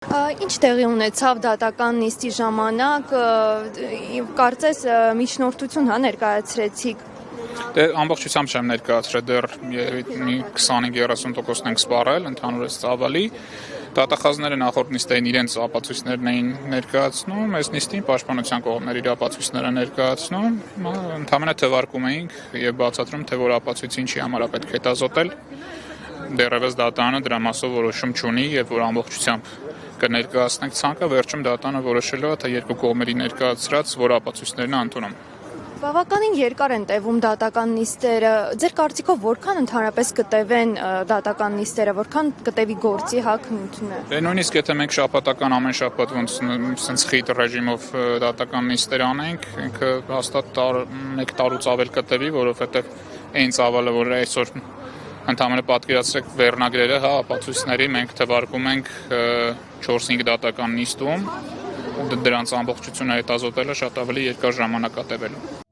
Ինչ տեղի ունեցավ դատական նիստի ժամանակ, կարծես միջնորդություն ներկայացրեցիք։ Դե ամբողջությամբ չեմ ներկայացրել, դեռ մի 25-30% ենք սպառել, ընդհանուրից ավելի։ Դատախազները նախորդ նիստերին իրենց ապացույցներն էին ներկայացնում, այս նիստին պաշտպանության կողմն իր ապացույցները ներկայացնում, ընդհանրապես թվարկում էինք եւ բացատրում, թե որ ապացույցը ինչի համար է պետք հետազոտել։ Դեռևս դատանը դրա մասով որոշում չունի եւ որ ամբողջությամբ կներկայացնենք ցանկը, վերջում դատանը որոշելու է, թե երկու կողմերի ներկայացրած որ ապացույցներն է ընդունում։ Բավականին երկար են տևում դատական նիստերը։ Ձեր կարծիքով որքան ընդհանրապես կտևեն դատական նիստերը, որքան կտևի գործի քննությունը։ Դե նույնիսկ եթե մենք շաբաթական ամեն շաբաթ ոնց sense խիտ ռեժիմով դատական նիստեր անենք, ինքը հաստատ 1 տարուց ավել կտևի, որովհետեւ այն ծավալը, որ այսօր ընդհանրապես պատկերացրեք վերնագրերը, ապացույցների մենք թվարկում ենք 4-5 դատական նիստում, դրանց ամբողջությունը հետազոտելը շատ ավելի երկար ժամանակ է տևելու։